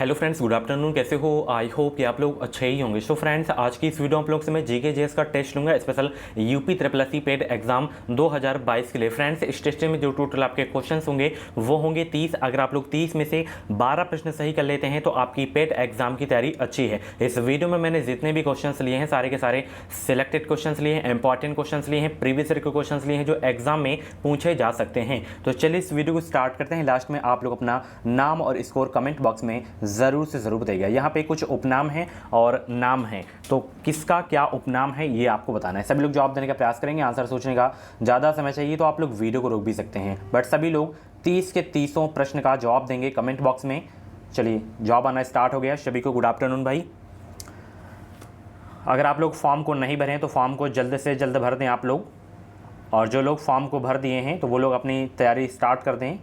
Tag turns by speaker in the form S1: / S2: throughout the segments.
S1: Hello friends, good afternoon. कैसे हो? I hope कि आप लोग अच्छे ही होंगे। सो फ्रेंड्स, आज की इस वीडियो आप लोग से मैं जीके जेएस का टेस्ट लूंगा, special UP triple SC paid exam 2022 के लिए। फ्रेंड्स, इस टेस्ट में जो टोटल आपके क्वेश्चंस होंगे वो होंगे 30। अगर आप लोग 30 में से 12 प्रश्न सही कर लेते हैं तो आपकी पेड एग्जाम की तैयारी अच्छी है। इस वीडियो में मैंने जितने भी क्वेश्चंस लिए हैं सारे के सारे सिलेक्टेड क्वेश्चंस लिए हैं, इंपॉर्टेंट क्वेश्चंस लिए हैं, प्रीवियस ईयर के क्वेश्चंस लिए हैं जो एग्जाम में पूछे जा सकते हैं। तो चलिए इस वीडियो को स्टार्ट करते हैं। लास्ट में आप लोग अपना नाम और स्कोर कमेंट बॉक्स में ज़रूर से ज़रूर बताइएगा। यहाँ पे कुछ उपनाम हैं और नाम हैं, तो किसका क्या उपनाम है ये आपको बताना है। सभी लोग जवाब देने का प्रयास करेंगे। आंसर सोचने का ज़्यादा समय चाहिए तो आप लोग वीडियो को रोक भी सकते हैं, बट सभी लोग 30 के 30 प्रश्न का जवाब देंगे कमेंट बॉक्स में। चलिए, जवाब आना स्टार्ट हो गया। सभी को गुड आफ्टरनून भाई। अगर आप लोग फॉर्म को नहीं भरें तो फॉर्म को जल्द से जल्द भर दें आप लोग, और जो लोग फॉर्म को भर दिए हैं तो वो लोग अपनी तैयारी स्टार्ट कर दें।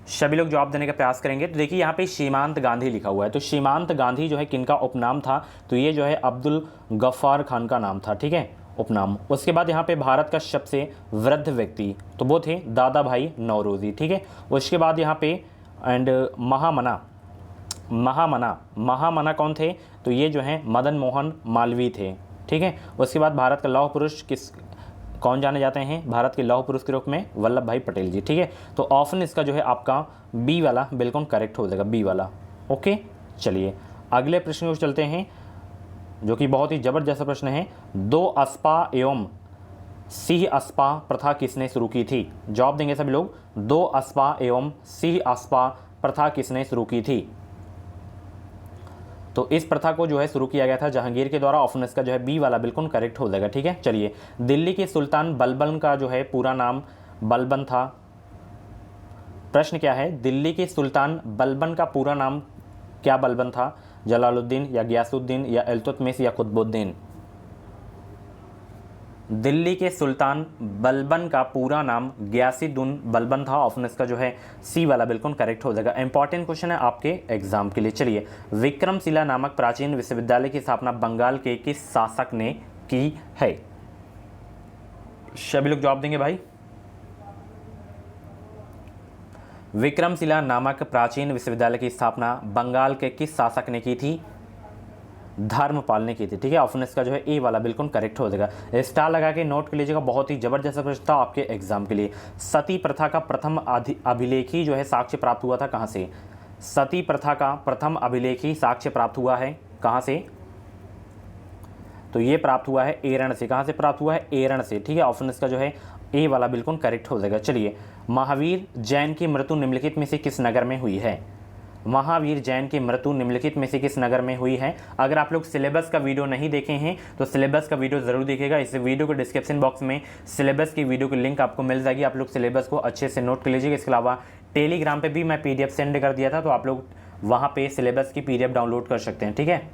S1: सभी लोग जवाब देने का प्रयास करेंगे। तो देखिए यहाँ पे सीमांत गांधी लिखा हुआ है, तो सीमांत गांधी जो है किनका उपनाम था? तो ये जो है अब्दुल गफ्फार खान का नाम था, ठीक है, उपनाम। उसके बाद यहाँ पे भारत का सबसे वृद्ध व्यक्ति तो वो थे दादा भाई नौरोजी, ठीक है। उसके बाद यहाँ पे एंड महामना कौन थे? तो ये जो है मदन मोहन मालवीय थे, ठीक है। उसके बाद भारत का लौह पुरुष कौन जाने जाते हैं? भारत के लौह पुरुष के रूप में वल्लभ भाई पटेल जी, ठीक है। तो ऑप्शन इसका जो है आपका बी वाला बिल्कुल करेक्ट हो जाएगा, बी वाला। ओके, चलिए अगले प्रश्न को चलते हैं, जो कि बहुत ही जबरदस्त प्रश्न है। दो अस्पा एवं सिंह अस्पा प्रथा किसने शुरू की थी? जवाब देंगे सभी लोग। दो अस्पा एवं सिंह अस्पा प्रथा किसने शुरू की थी? तो इस प्रथा को जो है शुरू किया गया था जहांगीर के द्वारा। ऑप्शन इसका जो है बी वाला बिल्कुल करेक्ट हो जाएगा, ठीक है। चलिए, दिल्ली के सुल्तान बलबन का जो है पूरा नाम बलबन था। प्रश्न क्या है? दिल्ली के सुल्तान बलबन का पूरा नाम क्या बलबन था? जलालुद्दीन या गयासुद्दीन या इल्तुतमिश या कुतुबुद्दीन? दिल्ली के सुल्तान बलबन का पूरा नाम गयासुद्दीन बलबन था। ऑप्शन इसका जो है सी वाला बिल्कुल करेक्ट हो जाएगा। इंपॉर्टेंट क्वेश्चन है आपके एग्जाम के लिए। चलिए, विक्रमशिला नामक प्राचीन विश्वविद्यालय की स्थापना बंगाल के किस शासक ने की है? सभी लोग जवाब देंगे भाई। विक्रमशिला नामक प्राचीन विश्वविद्यालय की स्थापना बंगाल के किस शासक ने की थी? धर्मपाल ने की थी, ठीक है। ऑप्शन इसका जो है ए वाला बिल्कुल करेक्ट हो जाएगा। स्टार लगा के नोट कर लीजिएगा, बहुत ही जबरदस्त प्रश्न था आपके एग्जाम के लिए। सती प्रथा का प्रथम अभिलेखी जो है साक्ष्य प्राप्त हुआ था कहाँ से? सती प्रथा का प्रथम अभिलेखी साक्ष्य प्राप्त हुआ है कहाँ से? तो ये प्राप्त हुआ है एरण से। कहाँ से प्राप्त हुआ है? एरण से, ठीक है। ऑप्शन इसका जो है ए वाला बिल्कुल करेक्ट हो जाएगा। चलिए, महावीर जैन की मृत्यु निम्नलिखित में से किस नगर में हुई है? महावीर जैन की मृत्यु निम्नलिखित में से किस नगर में हुई है? अगर आप लोग सिलेबस का वीडियो नहीं देखे हैं तो सिलेबस का वीडियो जरूर देखिएगा। इस वीडियो को डिस्क्रिप्शन बॉक्स में सिलेबस की वीडियो की लिंक आपको मिल जाएगी। आप लोग सिलेबस को अच्छे से नोट कर लीजिएगा। इसके अलावा टेलीग्राम पे भी मैं PDF सेंड कर दिया था, तो आप लोग वहाँ पे सिलेबस की PDF डाउनलोड कर सकते हैं, ठीक है।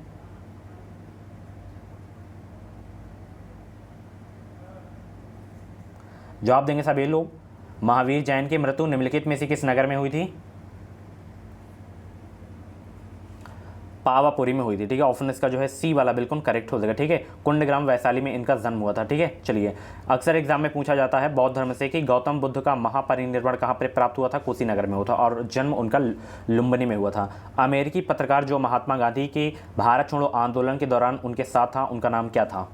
S1: जवाब देंगे सभी लोग। महावीर जैन की मृत्यु निम्नलिखित में से किस नगर में हुई थी? पावापुरी में हुई थी, ठीक है। ऑप्शन इसका जो है सी वाला बिल्कुल करेक्ट हो जाएगा, ठीक है। कुंडग्राम वैशाली में इनका जन्म हुआ था, ठीक है। चलिए, अक्सर एग्जाम में पूछा जाता है बौद्ध धर्म से कि गौतम बुद्ध का महापरिनिर्वाण कहाँ पर प्राप्त हुआ था? कुशीनगर में हुआ था, और जन्म उनका लुम्बिनी में हुआ था। अमेरिकी पत्रकार जो महात्मा गांधी के भारत छोड़ो आंदोलन के दौरान उनके साथ था, उनका नाम क्या था?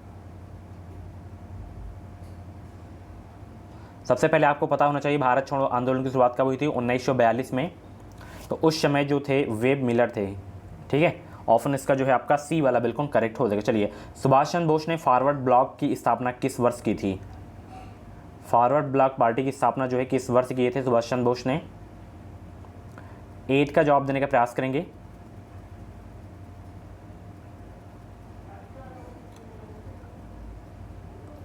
S1: सबसे पहले आपको पता होना चाहिए भारत छोड़ो आंदोलन की शुरुआत कब हुई थी? 1942 में। तो उस समय जो थे वेब मिलर थे, ठीक है। ऑप्शन इसका जो है आपका सी वाला बिल्कुल करेक्ट हो जाएगा। चलिए, सुभाष चंद्र बोस ने फॉरवर्ड ब्लॉक की स्थापना किस वर्ष की थी? फॉरवर्ड ब्लॉक पार्टी की स्थापना जो है किस वर्ष किए थे सुभाष चंद्र बोस ने? 8 का जवाब देने का प्रयास करेंगे।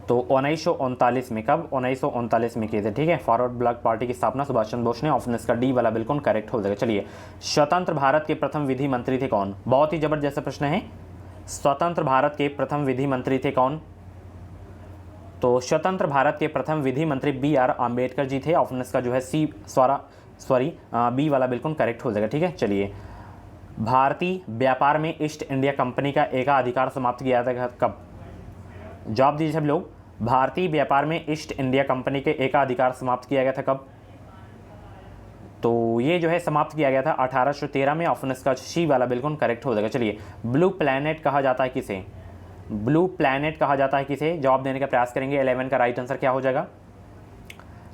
S1: तो 1939 में। कब? 1939 में किए थे, ठीक है। फॉरवर्ड ब्लॉक पार्टी की स्थापना सुभाष चंद्र बोस ने। ऑप्शन इसका डी वाला बिल्कुल करेक्ट हो जाएगा। चलिए, स्वतंत्र भारत के प्रथम विधि मंत्री थे कौन? बहुत ही जबरदस्त प्रश्न है। स्वतंत्र भारत के प्रथम विधि मंत्री थे कौन? तो स्वतंत्र भारत के प्रथम विधि मंत्री BR अम्बेडकर जी थे। ऑप्शन इसका जो है बी वाला बिल्कुल करेक्ट हो जाएगा, ठीक है। चलिए, भारतीय व्यापार में ईस्ट इंडिया कंपनी का एकाधिकार समाप्त किया था कब? जवाब दीजिए सब लोग। भारतीय व्यापार में ईस्ट इंडिया कंपनी के एकाधिकार समाप्त किया गया था कब? तो ये जो है समाप्त किया गया था 1813 में। ऑप्शन इसका सी वाला बिल्कुल करेक्ट हो जाएगा। चलिए, ब्लू प्लैनेट कहा जाता है किसे? ब्लू प्लैनेट कहा जाता है किसे? जवाब देने का प्रयास करेंगे। 11 का राइट आंसर क्या हो जाएगा?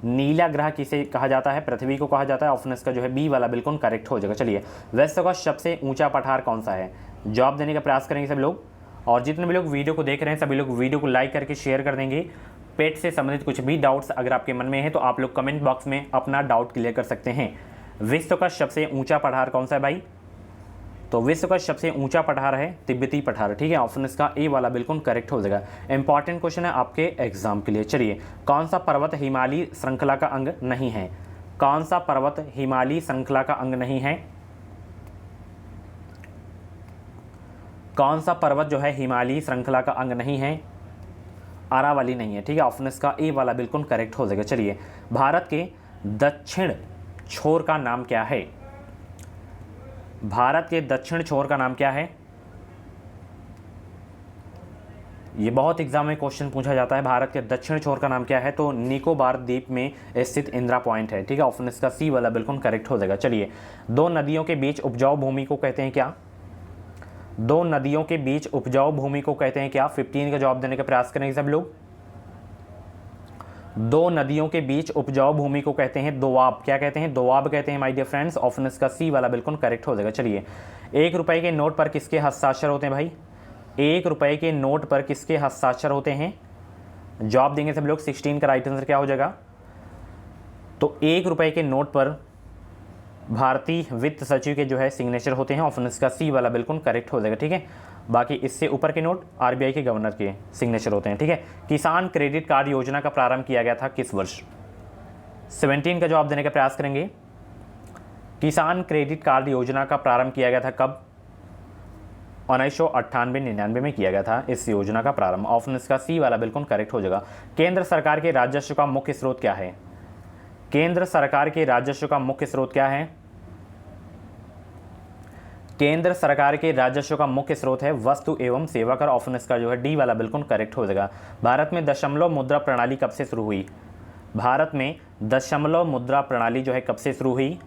S1: नीला ग्रह किसे कहा जाता है? पृथ्वी को कहा जाता है। ऑप्शन इसका जो है बी वाला बिल्कुल करेक्ट हो जाएगा। चलिए, विश्व का सबसे ऊंचा पठार कौन सा है? जवाब देने का प्रयास करेंगे सभी लोग। और जितने भी लोग वीडियो को देख रहे हैं सभी लोग वीडियो को लाइक करके शेयर कर देंगे। पेट से संबंधित कुछ भी डाउट्स अगर आपके मन में है तो आप लोग कमेंट बॉक्स में अपना डाउट क्लियर कर सकते हैं। विश्व का सबसे ऊंचा पठार कौन सा है भाई? तो विश्व का सबसे ऊंचा पठार है तिब्बती पठार। ठीक है, ऑप्शन इसका ए वाला बिल्कुल करेक्ट हो जाएगा। इंपॉर्टेंट क्वेश्चन है आपके एग्जाम के लिए। चलिए, कौन सा पर्वत हिमालय श्रृंखला का अंग नहीं है? कौन सा पर्वत हिमालय श्रृंखला का अंग नहीं है? कौन सा पर्वत जो है हिमालय श्रृंखला का अंग नहीं है? अरावली नहीं है। ठीक है, ऑप्शन इसका ए वाला बिल्कुल करेक्ट हो जाएगा। चलिए, भारत के दक्षिण छोर का नाम क्या है? भारत के दक्षिण छोर का नाम क्या है? ये बहुत एग्जाम में क्वेश्चन पूछा जाता है। भारत के दक्षिण छोर का नाम क्या है? तो निकोबार द्वीप में स्थित इंदिरा पॉइंट है। ठीक है, ऑप्शन इसका सी वाला बिल्कुल करेक्ट हो जाएगा। चलिए, दो नदियों के बीच उपजाऊ भूमि को कहते हैं क्या? दो नदियों के बीच उपजाऊ भूमि को कहते हैं क्या? 15 का जवाब देने का प्रयास करेंगे सब लोग। दो नदियों के बीच उपजाऊ भूमि को कहते हैं दोआब। क्या कहते हैं? दोआब कहते हैं माय डियर फ्रेंड्स। ऑप्शन इसका सी वाला बिल्कुल करेक्ट हो जाएगा। चलिए, 1 रुपए के नोट पर किसके हस्ताक्षर होते हैं भाई? 1 रुपए के नोट पर किसके हस्ताक्षर होते हैं? जवाब देंगे सब लोग। 16 का राइट आंसर क्या हो जाएगा? तो 1 रुपए के नोट पर भारतीय वित्त सचिव के जो है सिग्नेचर होते हैं। ऑप्शन इसका सी वाला बिल्कुल करेक्ट हो जाएगा। ठीक है, बाकी इससे ऊपर के नोट आरबीआई के गवर्नर के सिग्नेचर होते हैं। ठीक है, किसान क्रेडिट कार्ड योजना का प्रारंभ किया गया था किस वर्ष? 17 का जवाब देने का प्रयास करेंगे। किसान क्रेडिट कार्ड योजना का प्रारंभ किया गया था कब? 1998-99 में किया गया था इस योजना का प्रारंभ। ऑप्शन इसका सी वाला बिल्कुल करेक्ट हो जाएगा। केंद्र सरकार के राजस्व का मुख्य स्रोत क्या है? केंद्र सरकार के राजस्व का मुख्य स्रोत क्या है? केंद्र सरकार के राजस्व का मुख्य स्रोत है वस्तु एवं सेवा कर। ऑप्शन इसका जो है डी वाला बिल्कुल करेक्ट हो जाएगा। भारत में दशमलव मुद्रा प्रणाली कब से शुरू हुई? भारत में दशमलव मुद्रा प्रणाली जो है कब से शुरू हुई?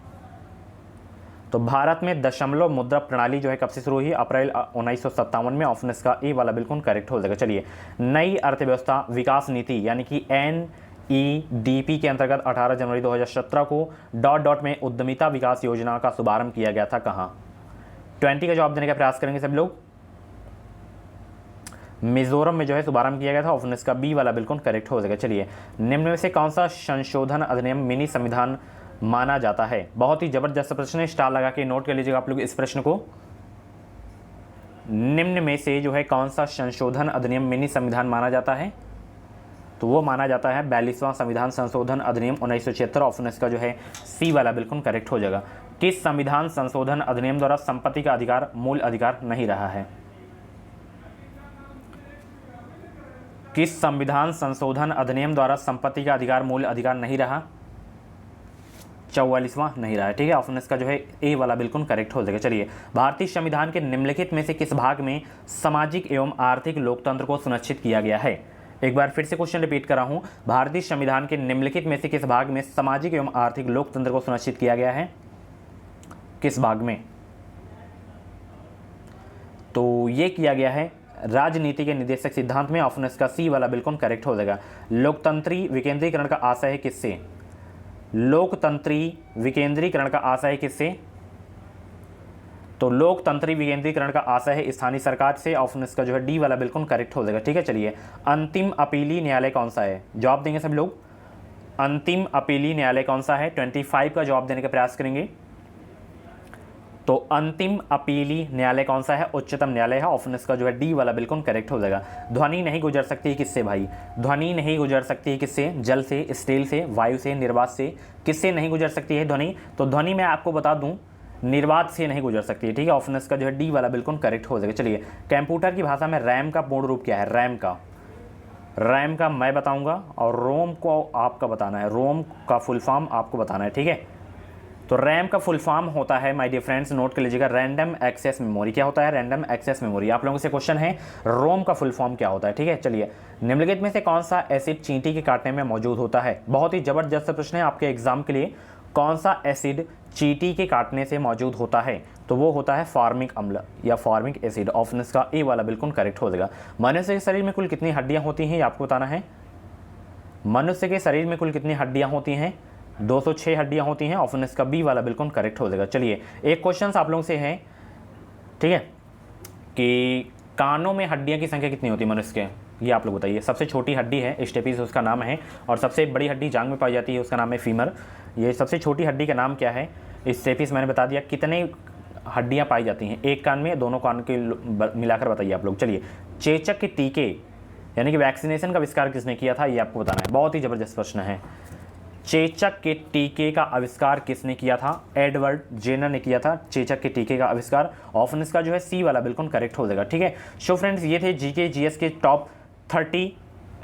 S1: तो भारत में दशमलव मुद्रा प्रणाली जो है कब से शुरू हुई? अप्रैल 1957 में। ऑप्शन इसका ए वाला बिल्कुल करेक्ट हो जाएगा। चलिए, नई अर्थव्यवस्था विकास नीति यानी कि NEDP के अंतर्गत 18 जनवरी 2017 को डॉट में उद्यमिता विकास योजना का शुभारंभ किया गया था कहाँ? 20 का जवाब देने का प्रयास करेंगे सब लोग। मिजोरम में जो है शुभारंभ किया गया था। ऑप्शन इसका बी वाला बिल्कुल करेक्ट हो जाएगा। चलिए, निम्न में से कौन सा संशोधन अधिनियम मिनी संविधान माना जाता है? बहुत ही जबरदस्त प्रश्न है, स्टार लगा के नोट कर लीजिएगा आप लोग इस प्रश्न को। निम्न में से जो है कौन सा संशोधन अधिनियम मिनी संविधान माना जाता है? तो वो माना जाता है 42वां संविधान संशोधन अधिनियम 1976। ऑप्शन इसका जो है सी वाला बिल्कुल करेक्ट हो जाएगा। किस संविधान संशोधन अधिनियम द्वारा संपत्ति का अधिकार मूल अधिकार नहीं रहा है? किस संविधान संशोधन अधिनियम द्वारा संपत्ति का अधिकार मूल अधिकार नहीं रहा? 44वां नहीं रहा है। ठीक है, ऑप्शन इसका जो है ए वाला बिल्कुल करेक्ट हो जाएगा। चलिए, भारतीय संविधान के निम्नलिखित में से किस भाग में सामाजिक एवं आर्थिक लोकतंत्र को सुनिश्चित किया गया है? एक बार फिर से क्वेश्चन रिपीट कर रहा हूं। भारतीय संविधान के निम्नलिखित में से किस भाग में सामाजिक एवं आर्थिक लोकतंत्र को सुनिश्चित किया गया है? किस भाग में? तो ये किया गया है राजनीति के निर्देशक सिद्धांत में। ऑप्शन इसका सी वाला बिल्कुल करेक्ट हो जाएगा। लोकतंत्री विकेंद्रीकरण का आशय है किससे? लोकतंत्री विकेंद्रीकरण का आशय है किससे? तो लोकतंत्री विकेंद्रीकरण का आशय है स्थानीय सरकार से। ऑप्शन इसका जो है डी वाला बिल्कुल करेक्ट हो जाएगा। ठीक है, चलिए, अंतिम अपीली न्यायालय कौन सा है? जवाब देंगे सब लोग। अंतिम अपीली न्यायालय कौन सा है? 25 का जवाब देने का प्रयास करेंगे। तो अंतिम अपीली न्यायालय कौन सा है? उच्चतम न्यायालय है। ऑप्शन इसका जो है डी वाला बिल्कुल करेक्ट हो जाएगा। ध्वनि नहीं गुजर सकती है किससे भाई? ध्वनि नहीं गुजर सकती है किससे? जल से, स्टील से, वायु से, निर्वात से। किससे नहीं गुजर सकती है ध्वनि? तो ध्वनि मैं आपको बता दूं निर्वात से नहीं गुजर सकती है। ठीक है, ऑप्शन इसका जो है डी वाला बिल्कुल करेक्ट हो जाएगा। चलिए, कंप्यूटर की भाषा में रैम का पूर्ण रूप क्या है? रैम का मैं बताऊंगा और रोम को आपका बताना है। रोम का फुल फॉर्म आपको बताना है। ठीक है, तो रैम का फुल फॉर्म होता है माय डियर फ्रेंड्स, नोट कर लीजिएगा, रैंडम एक्सेस मेमोरी। क्या होता है? Random access memory. आप लोगों से क्वेश्चन है रोम का फुल फॉर्म क्या होता है? ठीक है, चलिए, निम्नलिखित में से कौन सा एसिड चींटी के काटने में मौजूद होता है? बहुत ही जबरदस्त प्रश्न है आपके एग्जाम के लिए। कौन सा एसिड चींटी के काटने से मौजूद होता है? तो वो होता है फार्मिक अम्ल या फार्मिक एसिड। ऑप्शन इसका ए वाला बिल्कुल करेक्ट हो जाएगा। मनुष्य के शरीर में कुल कितनी हड्डियां होती हैं ये आपको बताना है। मनुष्य के शरीर में कुल कितनी हड्डियां होती हैं? 206 हड्डियां होती हैं। ऑप्शन इसका बी वाला बिल्कुल करेक्ट हो जाएगा। चलिए एक क्वेश्चन आप लोगों से है, ठीक है, कि कानों में हड्डियां की संख्या कितनी होती है मनुष्य के, ये आप लोग बताइए। सबसे छोटी हड्डी है स्टेपिस, उसका नाम है, और सबसे बड़ी हड्डी जांग में पाई जाती है, उसका नाम है फीमर। ये सबसे छोटी हड्डी का नाम क्या है? स्टेपिस मैंने बता दिया। कितने हड्डियां पाई जाती हैं एक कान में, दोनों कान के मिलाकर बताइए आप लोग। चलिए चेचक के टीके यानी कि वैक्सीनेशन का आविष्कार किसने किया था, ये आपको बताना है। बहुत ही जबरदस्त प्रश्न है। चेचक के टीके का आविष्कार किसने किया था? एडवर्ड जेनर ने किया था चेचक के टीके का आविष्कार। ऑप्शन इसका जो है सी वाला बिल्कुल करेक्ट हो जाएगा। ठीक है, सो फ्रेंड्स ये थे जीके जीएस के टॉप 30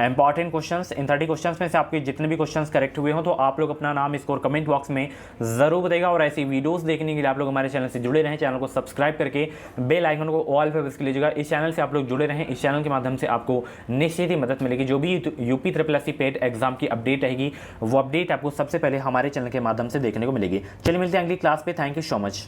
S1: इंपॉर्टेंट क्वेश्चंस। इन 30 क्वेश्चंस में से आपके जितने भी क्वेश्चंस करेक्ट हुए हो तो आप लोग अपना नाम स्कोर कमेंट बॉक्स में जरूर बताइएगा। और ऐसी वीडियोस देखने के लिए आप लोग हमारे चैनल से जुड़े रहें। चैनल को सब्सक्राइब करके बेल आइकन को ऑल पे प्रेस कर लीजिएगा। इस चैनल से आप लोग जुड़े रहें। इस चैनल के माध्यम से आपको निश्चित ही मदद मिलेगी। जो भी यूपी SSC पेड एग्जाम की अपडेट रहेगी वो अपडेट आपको सबसे पहले हमारे चैनल के माध्यम से देखने को मिलेगी। चलिए मिलते हैं अगली क्लास पे। Thank you so much.